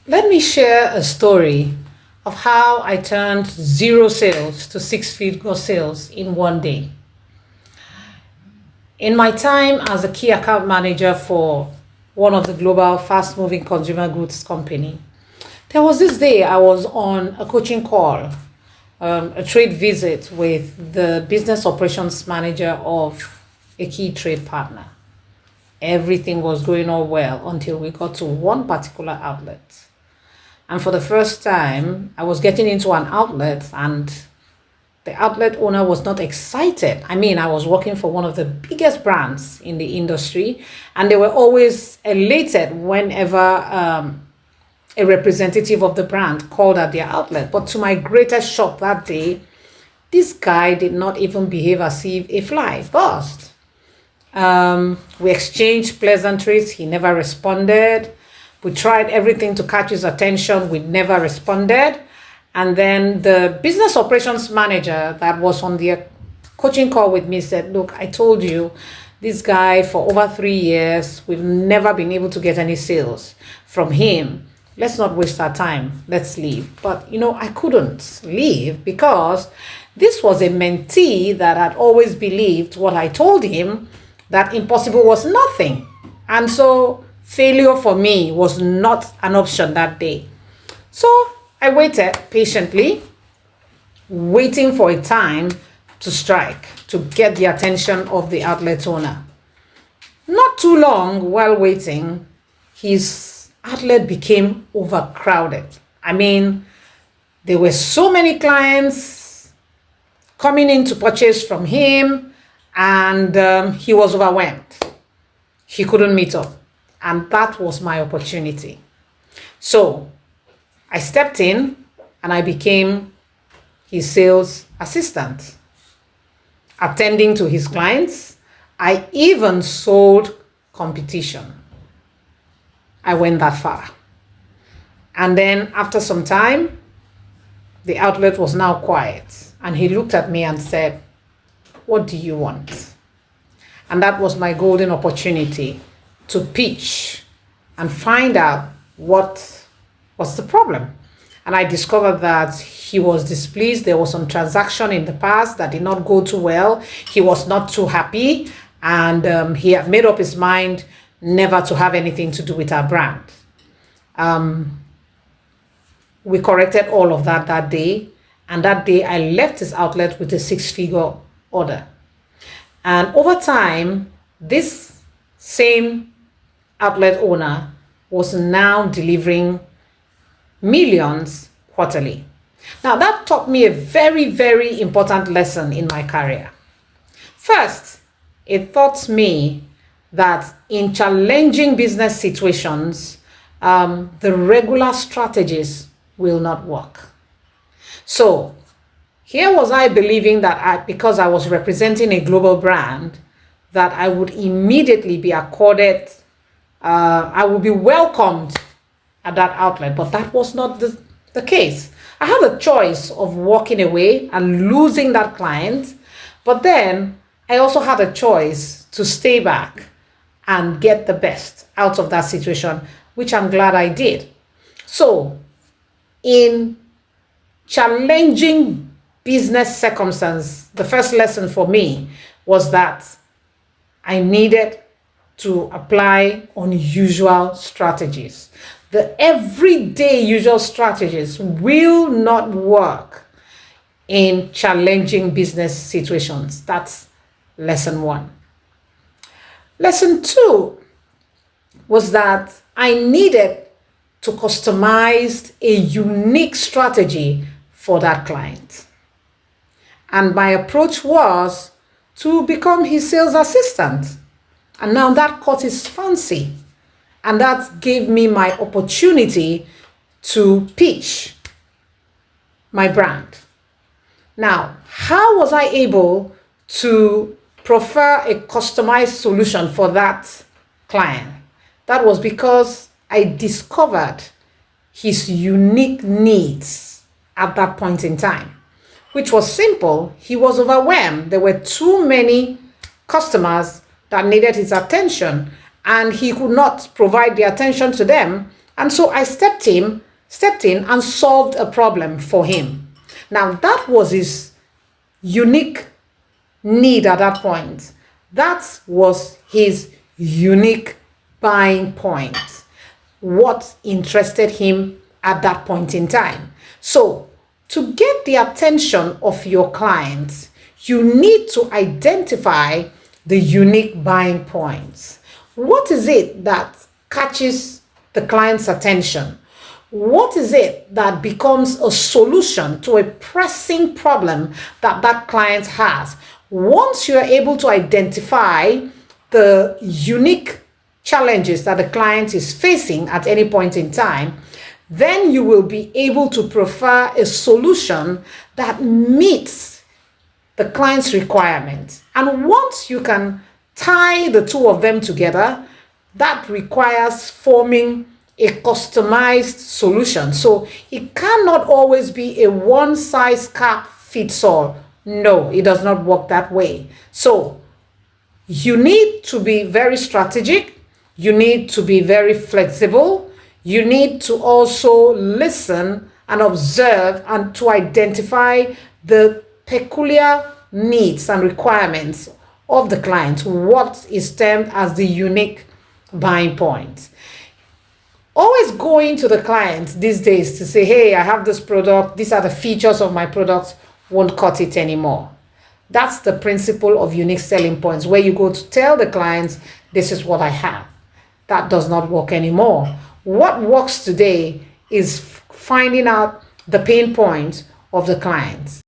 Let me share a story of how I turned zero sales to six-figure sales in one day. In my time as a key account manager for one of the global fast-moving consumer goods company, there was this day I was on a coaching call, a trade visit with the business operations manager of a key trade partner. Everything was going all well until we got to one particular outlet. And for the first time, I was getting into an outlet and the outlet owner was not excited. I mean, I was working for one of the biggest brands in the industry, and they were always elated whenever a representative of the brand called at their outlet. But to my greatest shock that day, this guy did not even behave as if a fly buzzed. We exchanged pleasantries. He never responded. We tried everything to catch his attention. We never responded. And then the business operations manager that was on the coaching call with me said, look, I told you, this guy for over 3 years, we've never been able to get any sales from him. Let's not waste our time. Let's leave. But, I couldn't leave because this was a mentee that had always believed what I told him, that impossible was nothing. And so failure for me was not an option that day. So I waited patiently, waiting for a time to strike, to get the attention of the outlet owner. Not too long while waiting, his outlet became overcrowded. I mean, there were so many clients coming in to purchase from him, and he was overwhelmed. He couldn't meet up. And that was my opportunity. So I stepped in and I became his sales assistant, attending to his clients. I even sold competition. I went that far. And then after some time, the outlet was now quiet. And he looked at me and said, what do you want? And that was my golden opportunity to pitch and find out what was the problem. And I discovered that he was displeased. There was some transaction in the past that did not go too well. He was not too happy. And he had made up his mind never to have anything to do with our brand. We corrected all of that day. And that day I left his outlet with a six-figure order. And over time, this same outlet owner was now delivering millions quarterly. Now that taught me a very, very important lesson in my career. First, it taught me that in challenging business situations, the regular strategies will not work. So here was I believing that because I was representing a global brand, that I would immediately be accorded, I would be welcomed at that outlet. But that was not the case. I had a choice of walking away and losing that client. But then I also had a choice to stay back and get the best out of that situation, which I'm glad I did. So in challenging business circumstance, the first lesson for me was that I needed to apply unusual strategies. The everyday usual strategies will not work in challenging business situations. That's lesson one. Lesson two was that I needed to customize a unique strategy for that client. And my approach was to become his sales assistant. And now that caught his fancy. And that gave me my opportunity to pitch my brand. Now, how was I able to prefer a customized solution for that client? That was because I discovered his unique needs at that point in time, which was simple. He was overwhelmed. There were too many customers that needed his attention, and he could not provide the attention to them And so I stepped in and solved a problem for him. Now that was his unique need at that point. That was his unique buying point. What interested him at that point in time. So to get the attention of your clients, you need to identify the unique buying points. What is it that catches the client's attention? What is it that becomes a solution to a pressing problem that that client has? Once you are able to identify the unique challenges that the client is facing at any point in time, then you will be able to prefer a solution that meets the client's requirements. And once you can tie the two of them together, that requires forming a customized solution. So it cannot always be a one-size-fits-all. No, it does not work that way. So you need to be very strategic. You need to be very flexible. You need to also listen and observe and to identify the peculiar needs and requirements of the client, what is termed as the unique buying point. Always going to the client these days to say, hey, I have this product, these are the features of my product, won't cut it anymore. That's the principle of unique selling points, where you go to tell the clients, this is what I have. That does not work anymore. What works today is finding out the pain points of the clients.